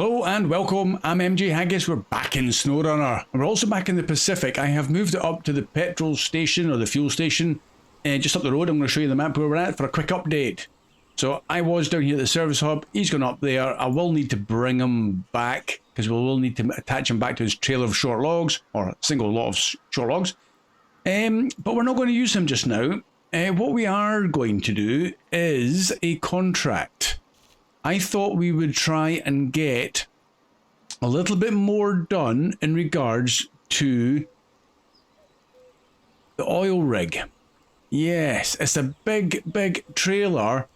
Hello and welcome, I'm MJ Haggis, we're back in Snowrunner. We're also back in the Pacific. I have moved it up to the petrol station or the fuel station just up the road. I'm going to show you the map where we're at for a quick update. So I was down here at the service hub, he's gone up there. I will need to bring him back because we will need to attach him back to his trailer of short logs or a single lot of short logs. But we're not going to use him just now. What we are going to do is a contract. I thought we would try and get a little bit more done in regards to the oil rig. Yes, it's a big trailer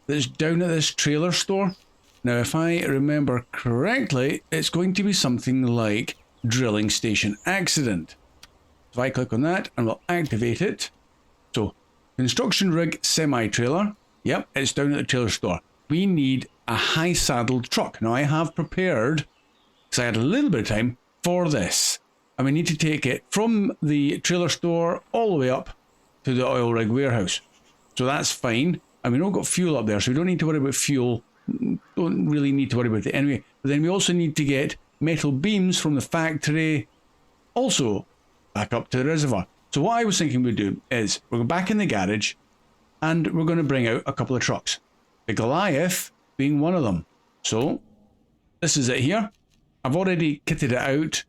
that's down at this trailer store. Now, if I remember correctly, it's going to be something like drilling station accident. If I click on that and we'll activate it. So, construction rig semi-trailer. Yep, it's down at the trailer store. We need a high saddled truck. Now I have prepared, because I had a little bit of time for this, and we need to take it from the trailer store all the way up to the oil rig warehouse. So that's fine, and we don't got fuel up there, so we don't need to worry about fuel. Don't really need to worry about it anyway. But then we also need to get metal beams from the factory also back up to the reservoir. So what I was thinking we'd do is we're going back in the garage and we're going to bring out a couple of trucks. The Goliath being one of them. So this is it here. I've already kitted it out.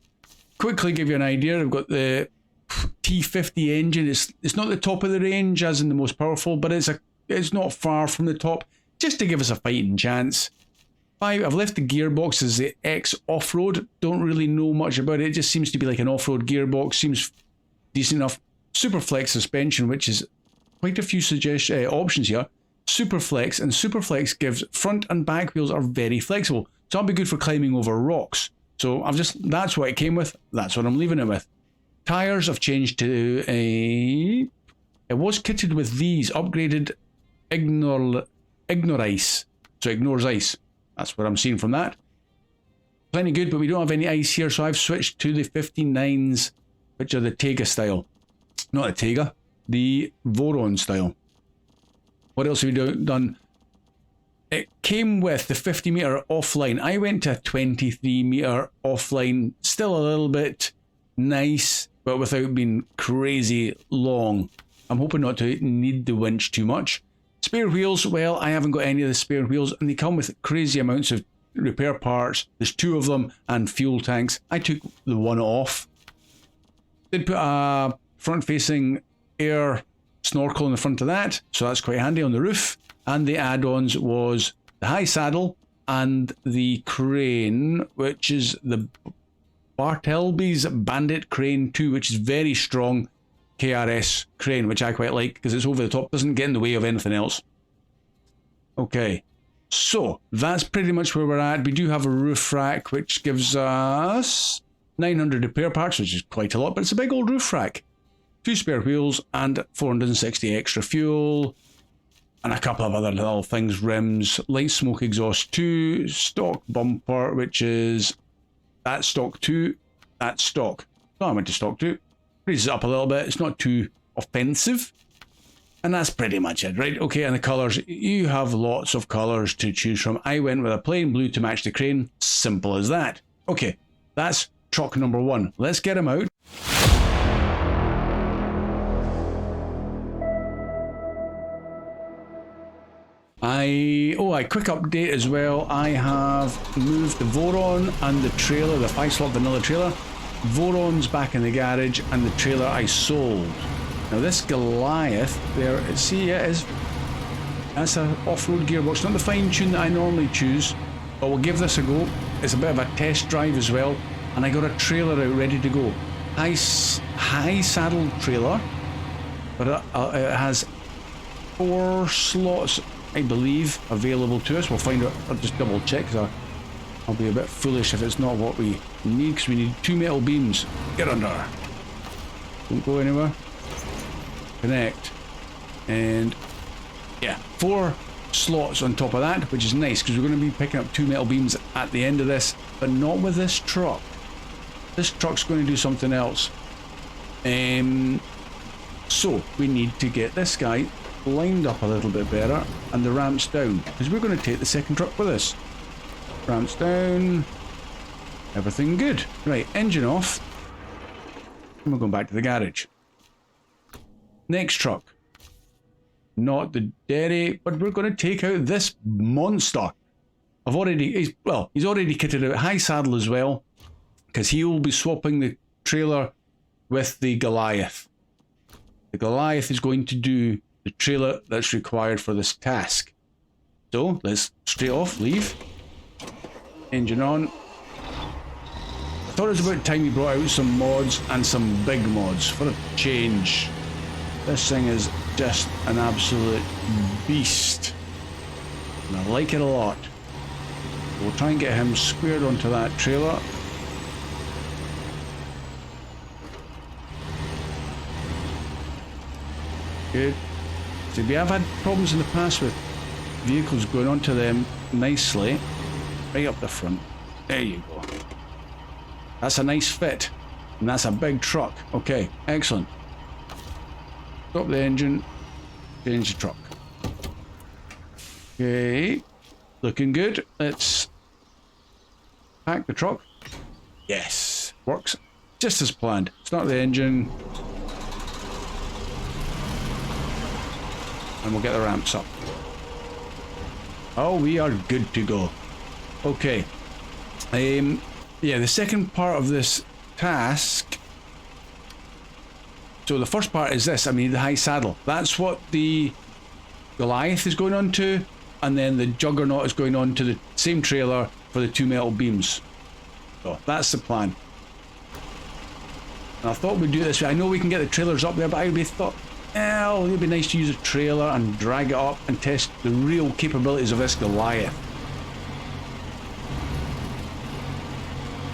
Quickly give you an idea. I've got the T50 engine. It's not the top of the range as in the most powerful, but it's not far from the top, just to give us a fighting chance. I've left the gearbox as the X off-road. Don't really know much about it. It just seems to be like an off-road gearbox. Seems decent enough. Superflex suspension, which is quite a few options here. Superflex, and Superflex gives front and back wheels are very flexible, so that'll be good for climbing over rocks. So that's what it came with, that's what I'm leaving it with. Tires have changed to it was kitted with these upgraded Ignorice, so ignores ice. That's what I'm seeing from that. Plenty good, but we don't have any ice here, so I've switched to the 59s, which are the Tega style. Not the Tega, the Voron style. What else have we done? It came with the 50 meter offline. I went to a 23 meter offline. Still a little bit nice, but without being crazy long. I'm hoping not to need the winch too much. Spare wheels, well, I haven't got any of the spare wheels, and they come with crazy amounts of repair parts. There's 2 of them, and fuel tanks. I took the one off. Did put a front-facing air snorkel in the front of that, so that's quite handy on the roof. And the add-ons was the high saddle and the crane, which is the Bartelby's Bandit Crane 2, which is very strong KRS crane, which I quite like because it's over the top, doesn't get in the way of anything else. Okay, so that's pretty much where we're at. We do have a roof rack, which gives us 900 repair parts, which is quite a lot, but it's a big old roof rack. 2 spare wheels and 460 extra fuel, and a couple of other little things, rims, light smoke exhaust 2, stock bumper, which is that stock 2, that stock. No, I went to stock 2. Raises it up a little bit, it's not too offensive. And that's pretty much it, right? Okay, and the colours, you have lots of colours to choose from. I went with a plain blue to match the crane, simple as that. Okay, that's truck number 1. Let's get him out. A quick update as well. I have moved the Voron and the trailer, the 5-slot vanilla trailer. Voron's back in the garage, and the trailer I sold. Now this Goliath, there, see, it is. That's an off-road gearbox, not the fine tune that I normally choose, but we'll give this a go. It's a bit of a test drive as well, and I got a trailer out ready to go. High saddle trailer, but it has 4 slots, I believe, available to us. We'll find out. I'll just double check, because I'll be a bit foolish if it's not what we need, because we need 2 metal beams. Get under. Don't go anywhere. Connect. And yeah, 4 slots on top of that, which is nice, because we're going to be picking up 2 metal beams at the end of this, but not with this truck. This truck's going to do something else. So we need to get this guy lined up a little bit better and the ramps down, because we're going to take the second truck with us. Ramps down. Everything good. Right, engine off. And we're going back to the garage. Next truck. Not the dairy, but we're going to take out this monster. He's already kitted out high saddle as well, because he will be swapping the trailer with the Goliath. The Goliath is going to do the trailer that's required for this task. So let's straight off, leave. Engine on. I thought it was about time we brought out some mods and some big mods for a change. This thing is just an absolute beast. And I like it a lot. We'll try and get him squared onto that trailer. Good. See, we have had problems in the past with vehicles going onto them nicely. Right up the front. There you go. That's a nice fit. And that's a big truck. Okay, excellent. Stop the engine. Change the truck. Okay. Looking good. Let's pack the truck. Yes. Works just as planned. Start the engine. And we'll get the ramps up. Oh, we are good to go. Okay. Yeah, the second part of this task. So the first part is this. I mean, the high saddle. That's what the Goliath is going on to. And then the Juggernaut is going on to the same trailer for the 2 metal beams. So that's the plan. And I thought we'd do it this way. I know we can get the trailers up there, but I thought, well, it'd be nice to use a trailer and drag it up and test the real capabilities of this Goliath.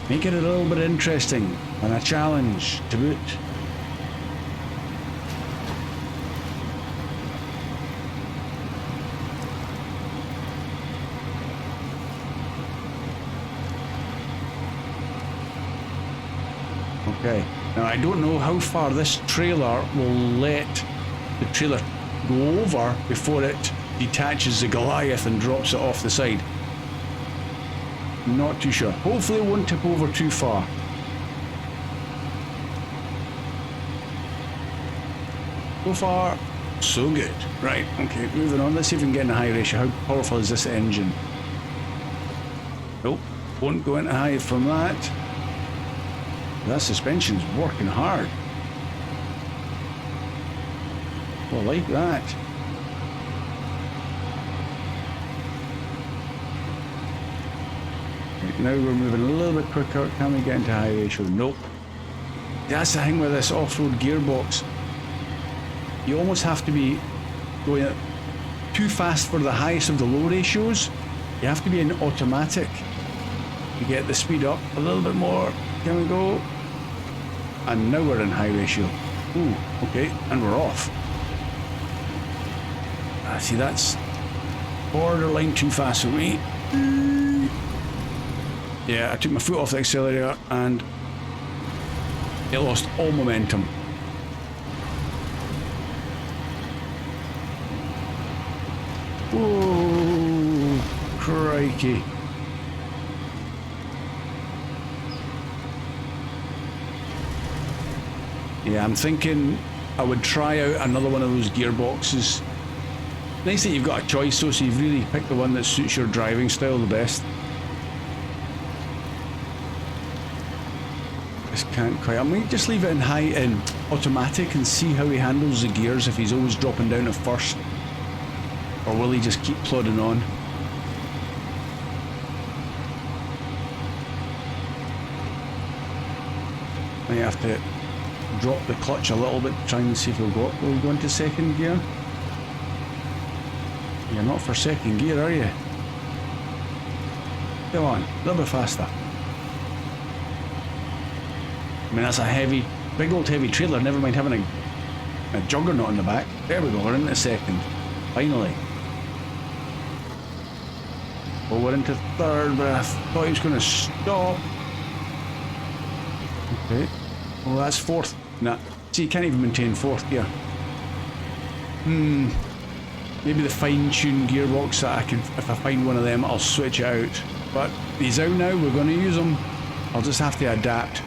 Make it a little bit interesting and a challenge to boot. Okay, now I don't know how far this trailer will let the trailer go over before it detaches the Goliath and drops it off the side. Not too sure. Hopefully it won't tip over too far. So far, so good. Right, okay, moving on. Let's see if we can get in a high ratio. How powerful is this engine? Nope, won't go into high from that. That suspension's working hard. Well, I like that. Right, now we're moving a little bit quicker. Can we get into high ratio? Nope. That's the thing with this off-road gearbox. You almost have to be going too fast for the highest of the low ratios. You have to be in automatic to get the speed up a little bit more. Can we go? And now we're in high ratio. Ooh, okay, and we're off. See, that's borderline too fast for me. Yeah, I took my foot off the accelerator and it lost all momentum. Whoa, crikey. Yeah, I'm thinking I would try out another one of those gearboxes. Nice that you've got a choice though, so you've really picked the one that suits your driving style the best. Just can't quite. I might just leave it in automatic and see how he handles the gears, if he's always dropping down at first. Or will he just keep plodding on? I have to drop the clutch a little bit, try and see if we'll go into second gear. You're not for second gear, are you? Come on, a little bit faster. I mean, that's a heavy, big old heavy trailer, never mind having a Juggernaut in the back. There we go, we're into second. Finally. Well, we're into third, but I thought he was going to stop. Okay. Well, that's fourth. Nah. See, you can't even maintain fourth gear. Maybe the fine-tuned gearbox that I can, if I find one of them, I'll switch it out. But he's out now, we're going to use him. I'll just have to adapt.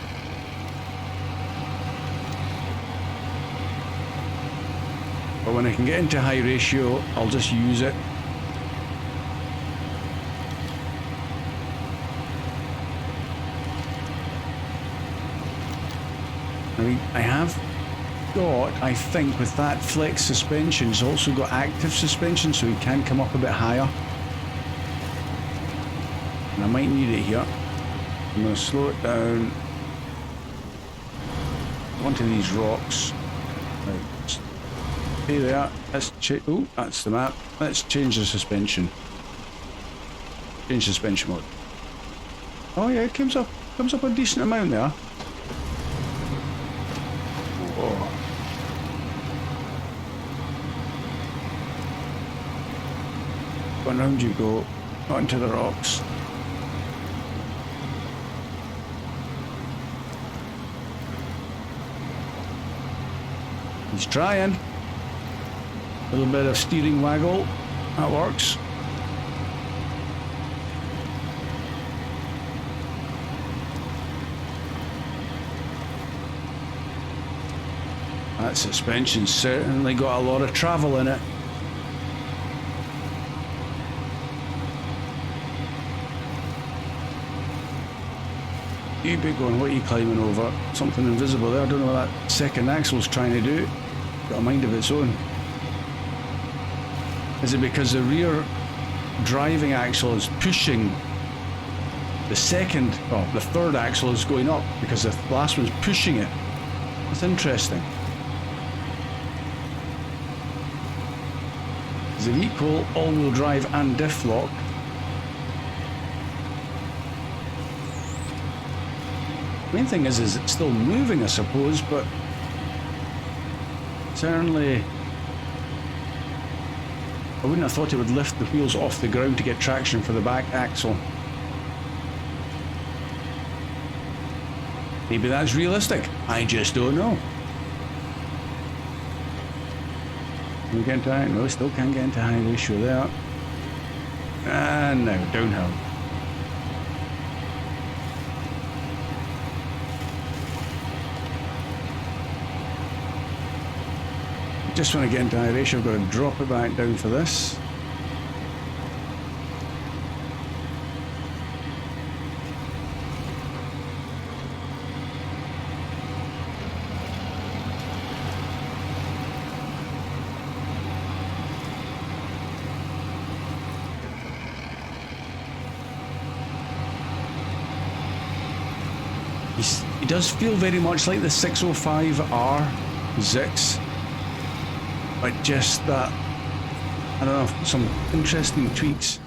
But when I can get into high ratio, I'll just use it. I mean, I have got, I think, with that flex suspension, it's also got active suspension, so he can come up a bit higher. And I might need it here. I'm going to slow it down onto these rocks. Right. Stay there. Let's change. Oh, that's the map. Let's change the suspension. Change suspension mode. Oh yeah, it comes up a decent amount there. Whoa. Going round you go, onto the rocks. He's trying. A little bit of steering waggle. That works. That suspension's certainly got a lot of travel in it. You big one, what are you climbing over? Something invisible there. I don't know what that second axle's trying to do. Got a mind of its own. Is it because the rear driving axle is pushing the third axle is going up because the last one's pushing it? That's interesting. Is it equal all-wheel drive and diff lock? The main thing is it's still moving, I suppose, but certainly I wouldn't have thought it would lift the wheels off the ground to get traction for the back axle. Maybe that's realistic. I just don't know. Can we get into high? No, still can't get into high ratio there. And now downhill. Just want to get into high ratio, I've got to drop it back down for this. He does feel very much like the 605R Zix. But just that, I don't know, some interesting tweaks.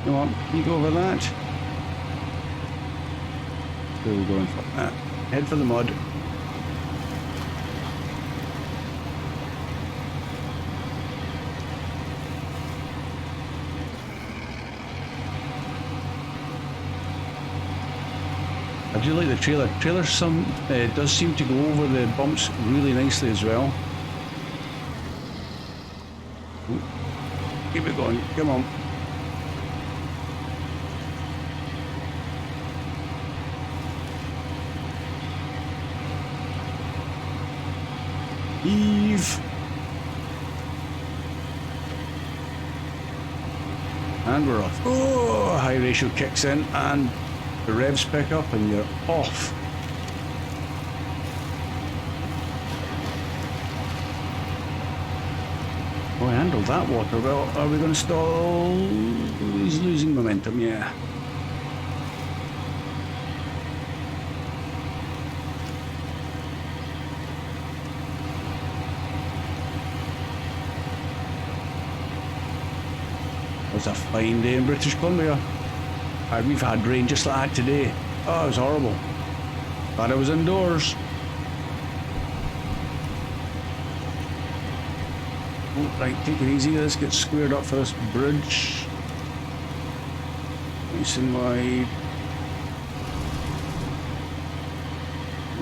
You know what, can you go over that? Where are we going for that? Head for the mud. I do like the trailer. Trailer does seem to go over the bumps really nicely as well. Keep it going, come on. Heave. And we're off. Oh, high ratio kicks in and the revs pick up and you're off. Oh, I handled that water well. Are we going to stall? He's losing momentum, yeah. It was a fine day in British Columbia. We've had rain just like that today. Oh, it was horrible. Glad I was indoors. Oh, right, take it easy. Let's get squared up for this bridge. Nice and wide.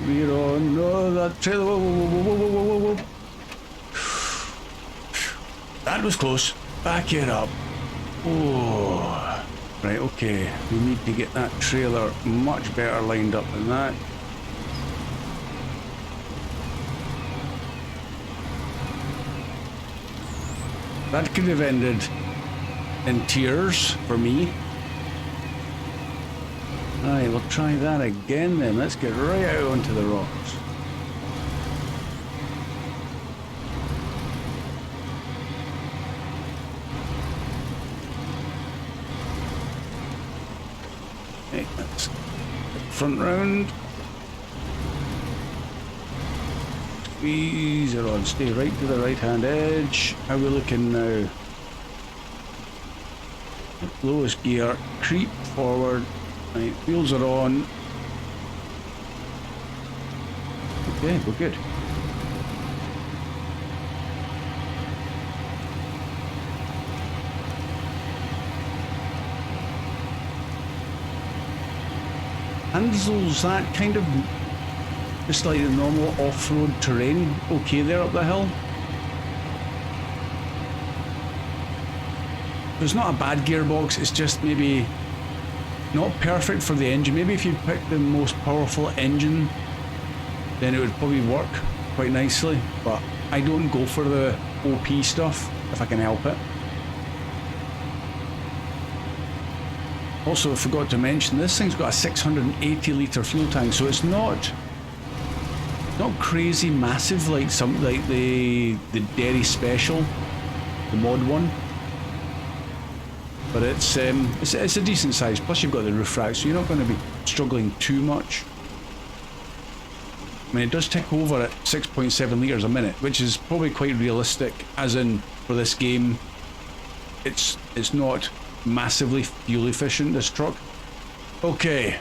We're on. Oh, that trailer. Whoa, whoa, whoa, whoa, whoa, whoa, whoa. That was close. Back it up. Oh. Right, okay, we need to get that trailer much better lined up than that. That could have ended in tears for me. Alright, we'll try that again then. Let's get right out onto the rocks. Okay, let's get front round. Squeeze it on, stay right to the right hand edge. How are we looking now? Lowest gear, creep forward. Right, wheels are on. Okay, we're good. Handles that kind of just like the normal off-road terrain okay there up the hill. It's not a bad gearbox, it's just maybe not perfect for the engine. Maybe if you pick the most powerful engine, then it would probably work quite nicely, but I don't go for the OP stuff if I can help it. Also, I forgot to mention, this thing's got a 680 litre fuel tank, so it's not crazy massive like the Derry Special, the mod one. But it's a decent size, plus you've got the roof rack, so you're not going to be struggling too much. I mean, it does tick over at 6.7 litres a minute, which is probably quite realistic, as in, for this game, it's not massively fuel efficient, this truck. Okay,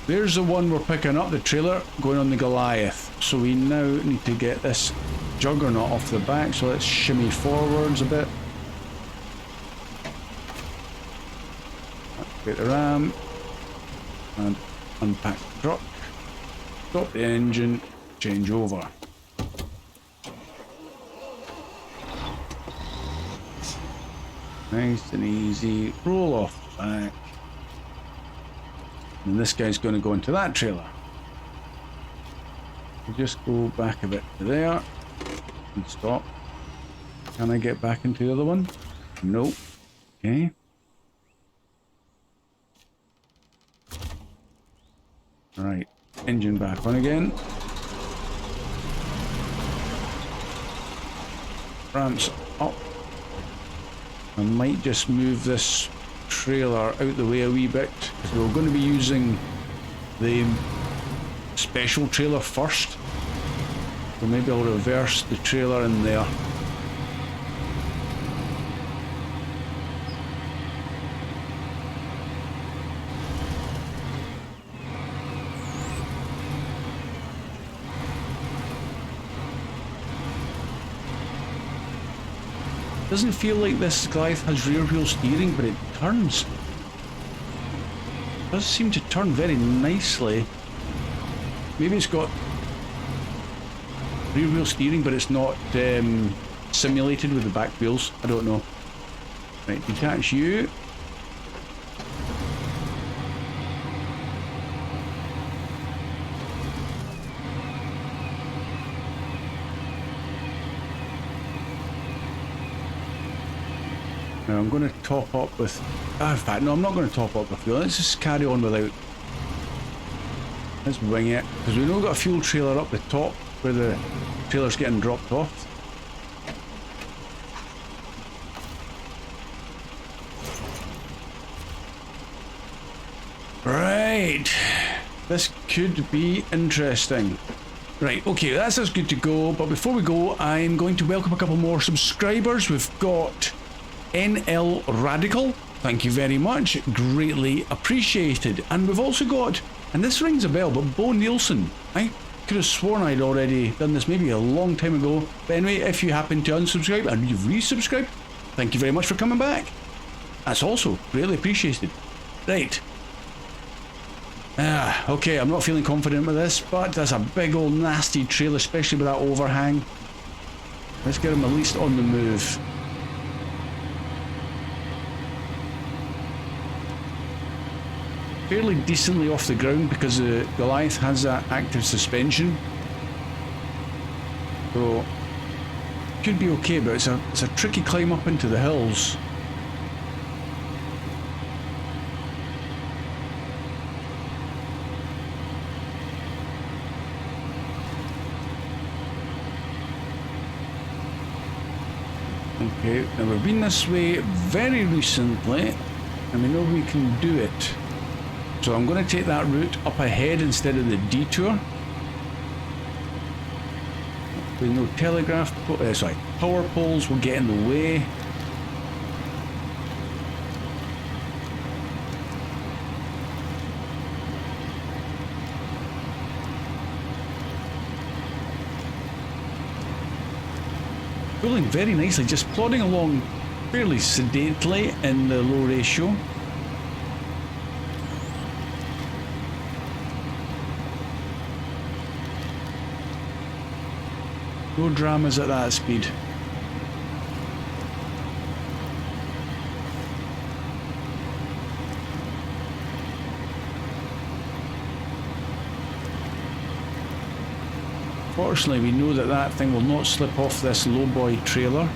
there's the one we're picking up, the trailer, going on the Goliath. So we now need to get this juggernaut off the back, so let's shimmy forwards a bit. Get the ram and unpack the truck, stop the engine, change over. Nice and easy, roll off the back. And this guy's going to go into that trailer. We'll just go back a bit to there and stop. Can I get back into the other one? Nope. Okay. Right, engine back on again. Ramps up. I might just move this trailer out the way a wee bit, because we're going to be using the special trailer first. So maybe I'll reverse the trailer in there. Doesn't feel like this Goliath has rear wheel steering, but it turns. It does seem to turn very nicely. Maybe it's got rear wheel steering, but it's not simulated with the back wheels. I don't know. Right, detach you. Now I'm going to top up with... in fact, no, I'm not going to top up with fuel. Let's just carry on without. Let's wing it, because we've now got a fuel trailer up the top where the trailer's getting dropped off. Right, this could be interesting. Right, okay, that's us good to go, but before we go, I'm going to welcome a couple more subscribers. We've got NL Radical, thank you very much, greatly appreciated. And we've also got, and this rings a bell, but Bo Nielsen. I could have sworn I'd already done this maybe a long time ago, but anyway, if you happen to unsubscribe and you've resubscribed, thank you very much for coming back. That's also greatly appreciated. Right. Okay, I'm not feeling confident with this, but that's a big old nasty trail, especially with that overhang. Let's get him at least on the move. fairly decently off the ground because the Goliath has that active suspension. So could be okay, but it's a tricky climb up into the hills. Okay, now we've been this way very recently and we know we can do it. So I'm going to take that route up ahead instead of the detour. With no telegraph, power poles will get in the way. Pulling very nicely, just plodding along fairly sedately in the low ratio. No dramas at that speed. Fortunately, we know that that thing will not slip off this lowboy trailer.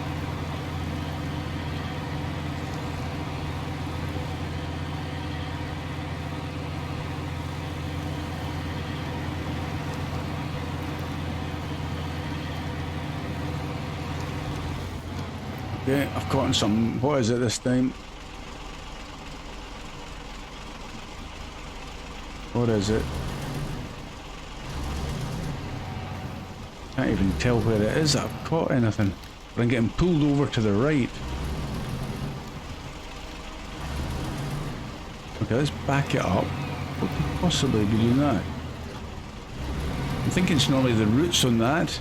Okay, I've caught some, what is it this time? What is it? Can't even tell where it is that I've caught anything. But I'm getting pulled over to the right. Okay, let's back it up. What could possibly be doing that? I'm thinking it's normally the roots on that.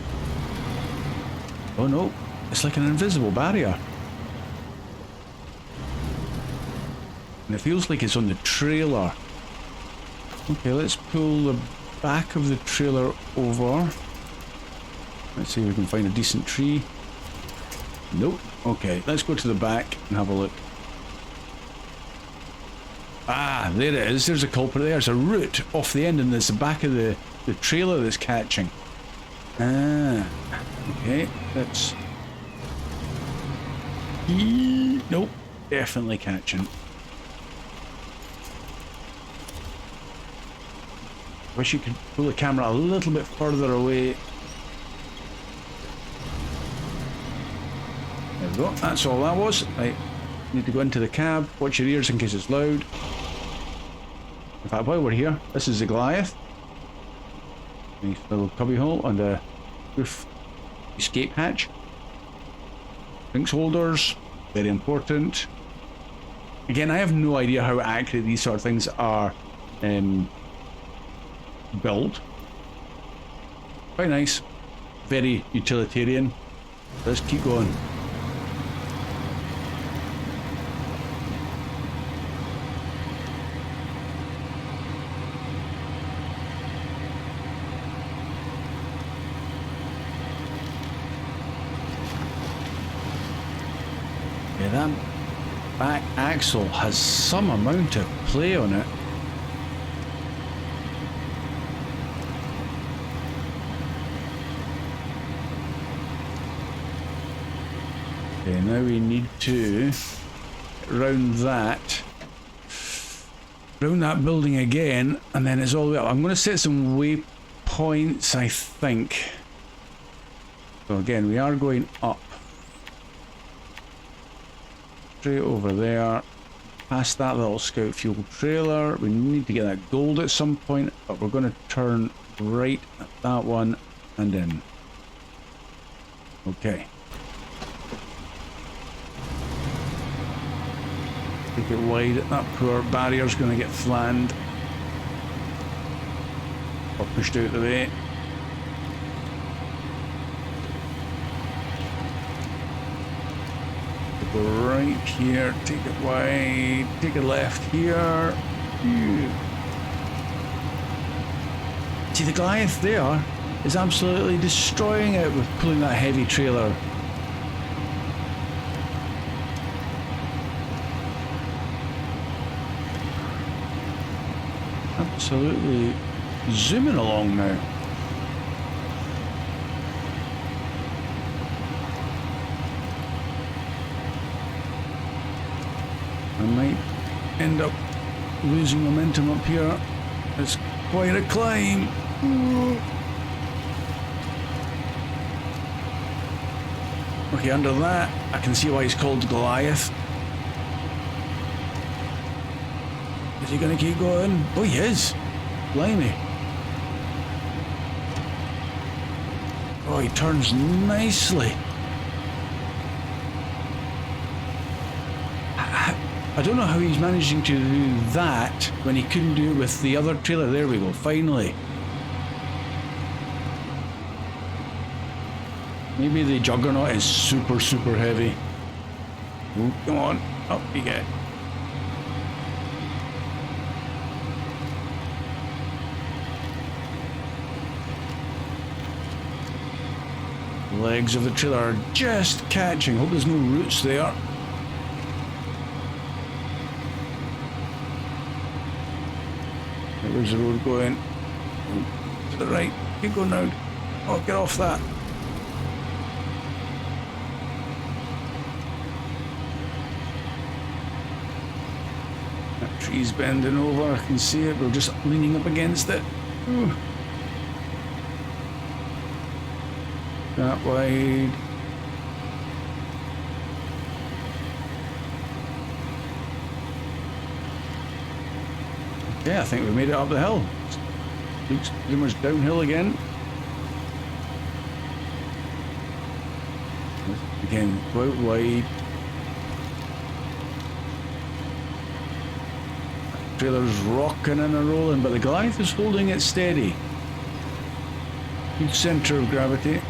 Oh no, it's like an invisible barrier. And it feels like it's on the trailer. Okay, let's pull the back of the trailer over. Let's see if we can find a decent tree. Nope. Okay, let's go to the back and have a look. Ah, there it is. There's a culprit there. There's a root off the end and there's the back of the trailer that's catching. Ah, okay, that's... Nope, definitely catching. Wish you could pull the camera a little bit further away. There we go, that's all that was. Right, need to go into the cab, watch your ears in case it's loud. In fact, while we're here, this is the Goliath. Nice little cubby hole on the roof escape hatch. Drinks holders, very important. Again, I have no idea how accurate these sort of things are built. Quite nice, very utilitarian. Let's keep going. Yeah, that back axle has some amount of play on it. Okay, now we need to round that building again, and then it's all the way up. I'm going to set some waypoints, I think. So again, we are going up. Straight over there, past that little scout fuel trailer. We need to get that gold at some point, but we're going to turn right at that one and in. Okay. Take it wide. That poor barrier's going to get flattened or pushed out of the way. Go right here, take it wide, take it left here. See, the Goliath there is absolutely destroying it with pulling that heavy trailer. Absolutely zooming along now. I might end up losing momentum up here. It's quite a climb. Ooh. Okay, under that, I can see why he's called Goliath. Is he gonna keep going? Oh, he is. Blimey. Oh, he turns nicely. I don't know how he's managing to do that when he couldn't do it with the other trailer. There we go, finally. Maybe the Juggernaut is super, super heavy. Oh, come on, up you get. The legs of the trailer are just catching. Hope there's no roots there. Where's the road going? Oh, to the right. Keep going round. Oh, get off that. That tree's bending over. I can see it. We're just leaning up against it. Ooh. That wide. Yeah, I think we made it up the hill. Looks pretty much downhill again. Again, go out wide. Trailer's rocking and rolling, but the Goliath is holding it steady. Good centre of gravity.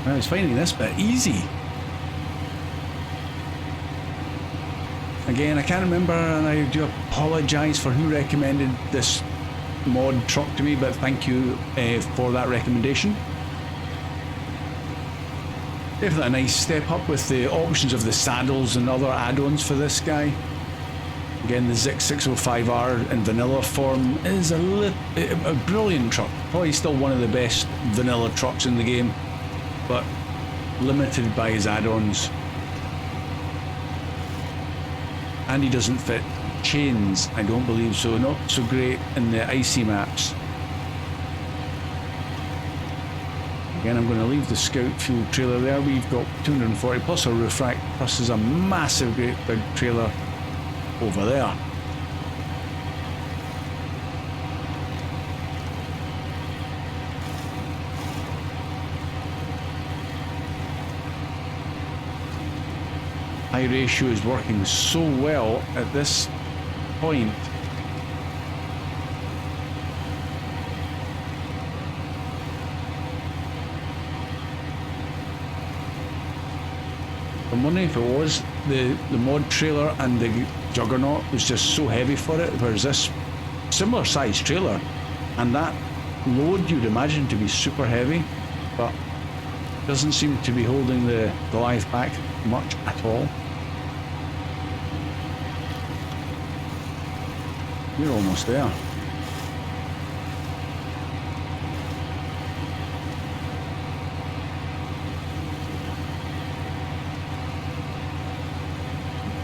I was finding this bit easy. Again, I can't remember, and I do apologise for who recommended this mod truck to me, but thank you for that recommendation. Definitely a nice step up with the options of the saddles and other add-ons for this guy. Again, the Zix 605R in vanilla form is a brilliant truck. Probably still one of the best vanilla trucks in the game, but limited by his add-ons. And he doesn't fit chains, I don't believe so. Not so great in the icy maps. Again, I'm going to leave the Scout fuel trailer there. We've got 240 plus a roof rack, plus there's a massive great big trailer over there. High ratio is working so well at this point. I'm wondering if it was the mod trailer and the Juggernaut was just so heavy for it, whereas this similar size trailer and that load you'd imagine to be super heavy, but doesn't seem to be holding the Goliath back much at all. We're almost there.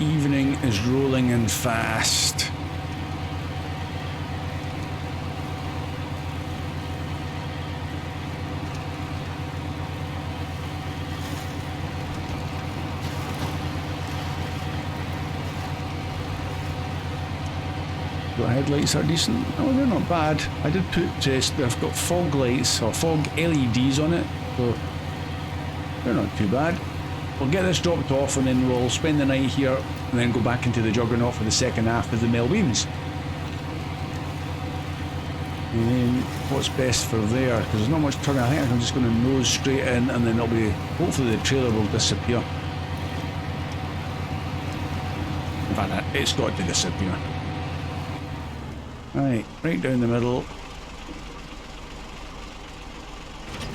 Evening is rolling in fast. Headlights are decent. Oh, they're not bad. I did put I've got fog lights or fog LEDs on it, so they're not too bad. We'll get this dropped off and then we'll spend the night here and then go back into the Juggernaut for the second half of the Mel Beams. And then what's best for there, because there's not much turning. I think I'm just going to nose straight in and then it'll be, hopefully the trailer will disappear. In fact, it's got to disappear. Right down the middle.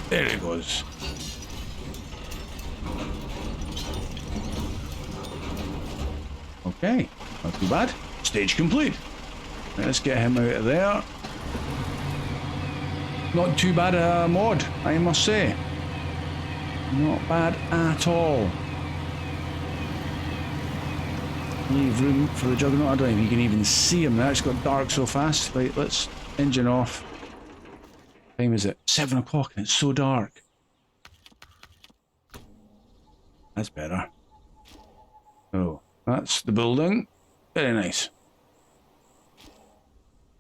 There it goes. Okay, not too bad. Stage complete. Let's get him out of there. Not too bad a mod, I must say. Not bad at all. Leave room for the Juggernaut. I don't know if you can even see him now. It's got dark so fast. Right, let's engine off. What time is it? 7 o'clock and it's so dark. That's better. Oh, that's the building. Very nice.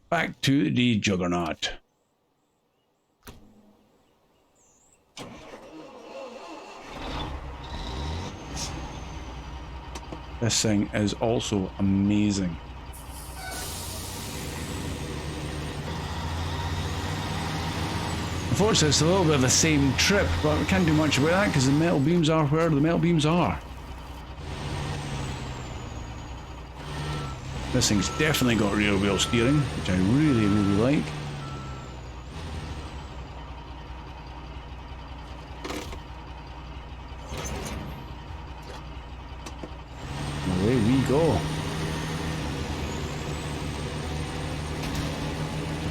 Back to the Juggernaut. This thing is also amazing. Unfortunately, it's a little bit of the same trip, but we can't do much about that because the metal beams are where the metal beams are. This thing's definitely got rear wheel steering, which I really, really like. Away we go.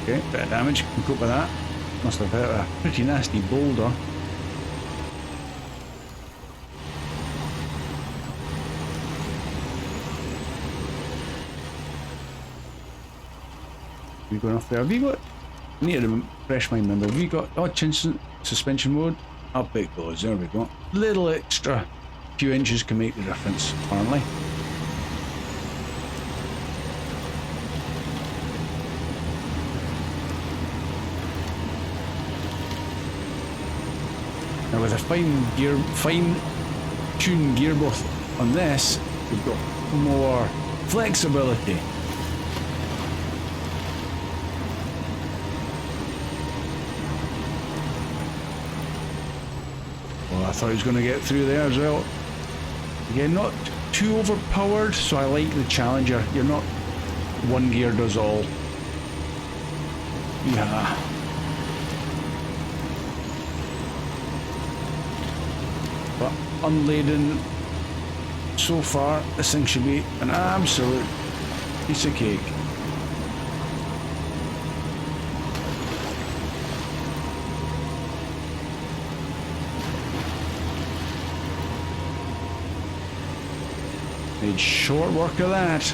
Okay, bit of damage, can cope with that. Must have hit a pretty nasty boulder. We going off there? Have you got? I need to refresh my memory. Have you got? Oh, suspension mode. Up it goes. There we go. Little extra few inches can make the difference, apparently. Now with a fine-tuned gearbox on this, we've got more flexibility. Well, I thought he was going to get through there as well. Again, not too overpowered, so I like the Challenger. You're not one gear does all. Yeah. But unladen so far, this thing should be an absolute piece of cake. Made short work of that.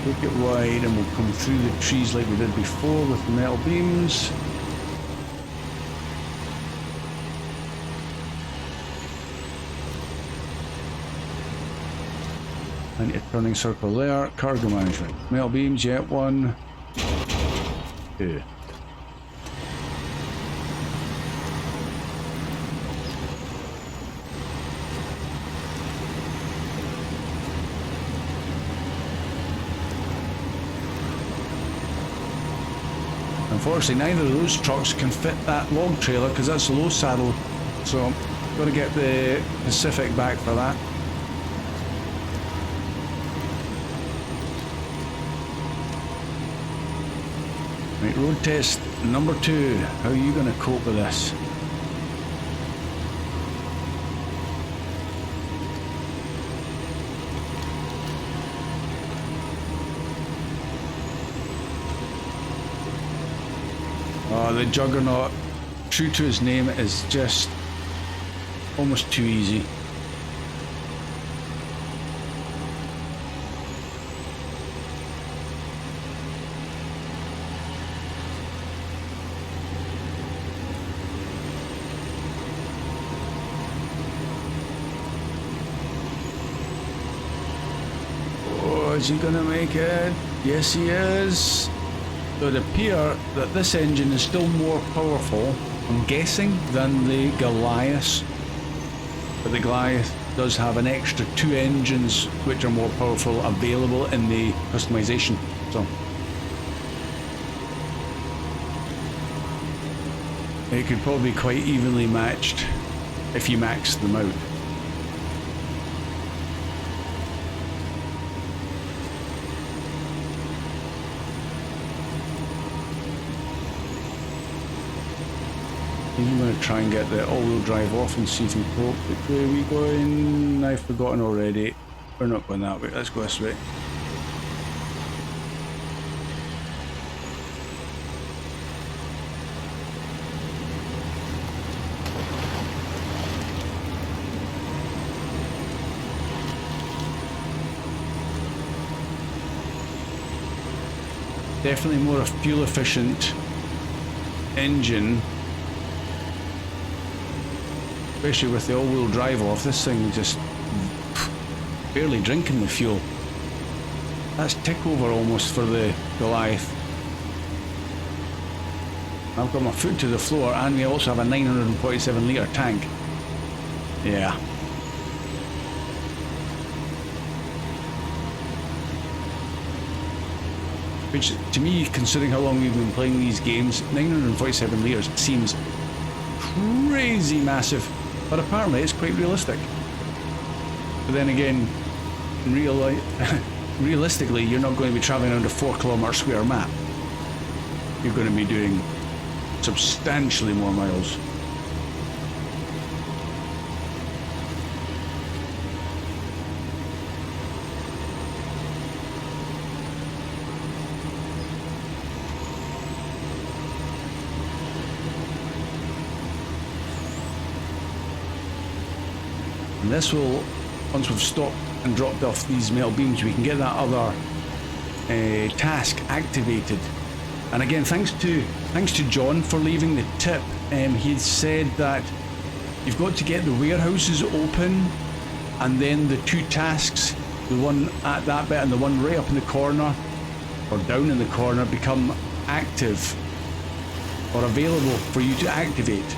Take it wide and we'll come through the trees like we did before with the metal beams. And a turning circle there. Cargo management. Metal beams, yeah, 1, 2. Unfortunately, neither of those trucks can fit that log trailer because that's a low saddle, so got to get the Pacific back for that. Right, road test number 2. How are you going to cope with this? Oh, the Juggernaut, true to his name, is just almost too easy. Oh, is he gonna make it? Yes, he is. It would appear that this engine is still more powerful, I'm guessing, than the Goliath. But the Goliath does have an extra 2 engines which are more powerful available in the customization. So it could probably be quite evenly matched if you max them out. I'm going to try and get the all-wheel drive off and see if we cope. Which way are we going? I've forgotten already. We're not going that way. Let's go this way. Definitely more a fuel efficient engine, especially with the all-wheel drive off. This thing just barely drinking the fuel. That's tick over almost for the Goliath. I've got my foot to the floor, and we also have a 947 litre tank. Yeah. Which, to me, considering how long we've been playing these games, 947 litres seems crazy massive, but apparently it's quite realistic. But then again, in real life, realistically, you're not going to be travelling around a 4 km square map. You're going to be doing substantially more miles. And this will, once we've stopped and dropped off these metal beams, we can get that other task activated. And again, thanks to John for leaving the tip. He said that you've got to get the warehouses open, and then the two tasks, the one at that bit and the one right up in the corner or down in the corner, become active or available for you to activate.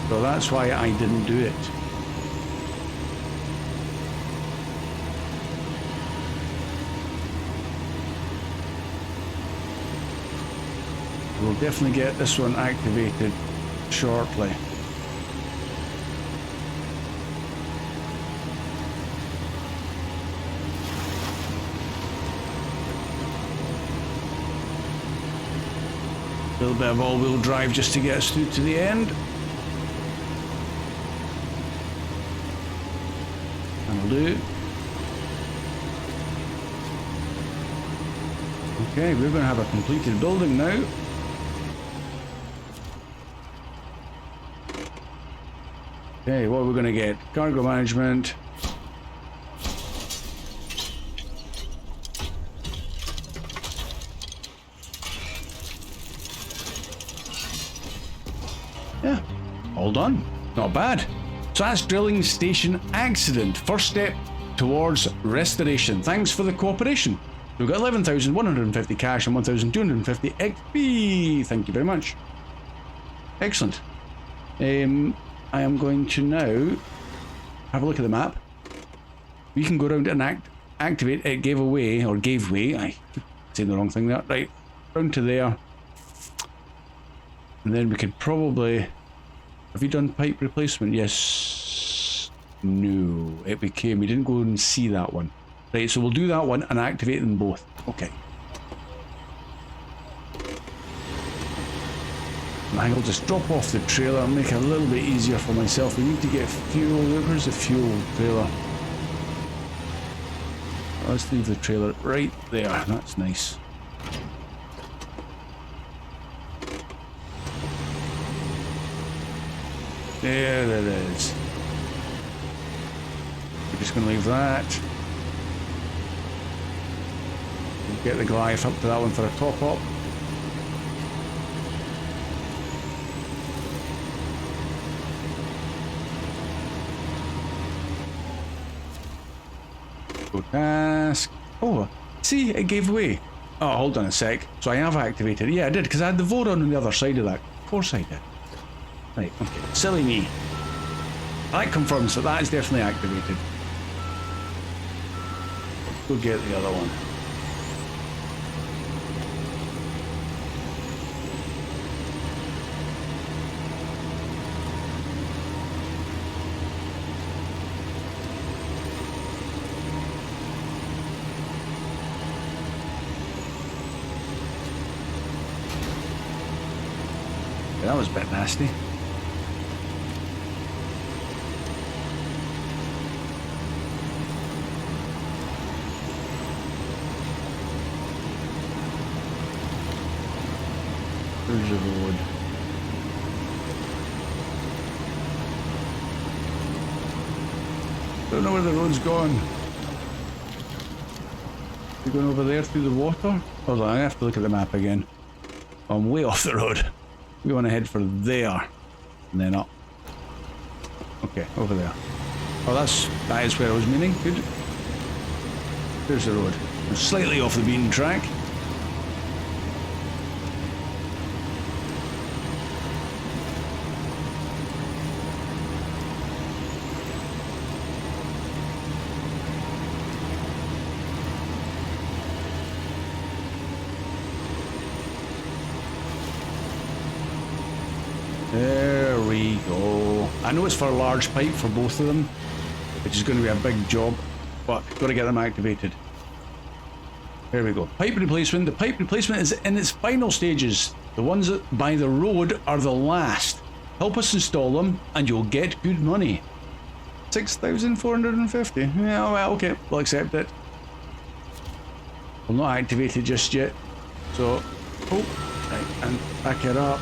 So that's why I didn't do it. We'll definitely get this one activated shortly. A little bit of all-wheel drive just to get us through to the end. That'll do. Okay, we're going to have a completed building now. Okay, what we're going to get? Cargo management. Yeah, all done. Not bad. So that's drilling station accident. First step towards restoration. Thanks for the cooperation. We've got 11,150 cash and 1,250 XP. Thank you very much. Excellent. I am going to now have a look at the map. We can go around and activate. It gave away, or gave way. I keep saying the wrong thing there. Right, round to there. And then we could probably... Have you done pipe replacement? Yes. No. It became... We didn't go and see that one. Right, so we'll do that one and activate them both. Okay. I'll just drop off the trailer and make it a little bit easier for myself. We need to get fuel. Where's the fuel trailer? Let's leave the trailer right there. That's nice. There it is. We're just going to leave that. We'll get the Goliath up to that one for a top-up. Go task. Oh, see, it gave way. Oh, hold on a sec. So I have activated it. Yeah, I did, because I had the vote on the other side of that. Of course I did. Right, okay. Silly me. That confirms that that is definitely activated. Let's go get the other one. that was a bit nasty. There's the road. Don't know where the road's gone. We're going over there through the water? Hold on, I have to look at the map again. I'm way off the road. We want to head for there. And then up. Okay, over there. Oh, that is where I was meaning. Good. There's the road. I'm slightly off the beaten track. There we go. I know it's for a large pipe for both of them, which is going to be a big job, but got to get them activated. There we go. Pipe replacement. The pipe replacement is in its final stages. The ones that by the road are the last. Help us install them and you'll get good money. 6,450. Yeah, well, okay. We'll accept it. We'll not activate it just yet. So, oh, right, and back it up.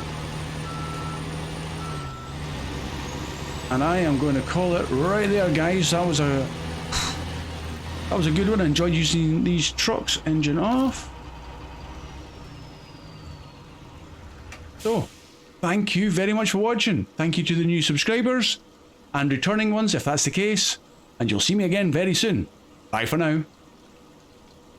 And I am going to call it right there, guys. That was a good one. I enjoyed using these trucks. Engine off. So, thank you very much for watching. Thank you to the new subscribers and returning ones if that's the case. And you'll see me again very soon. Bye for now.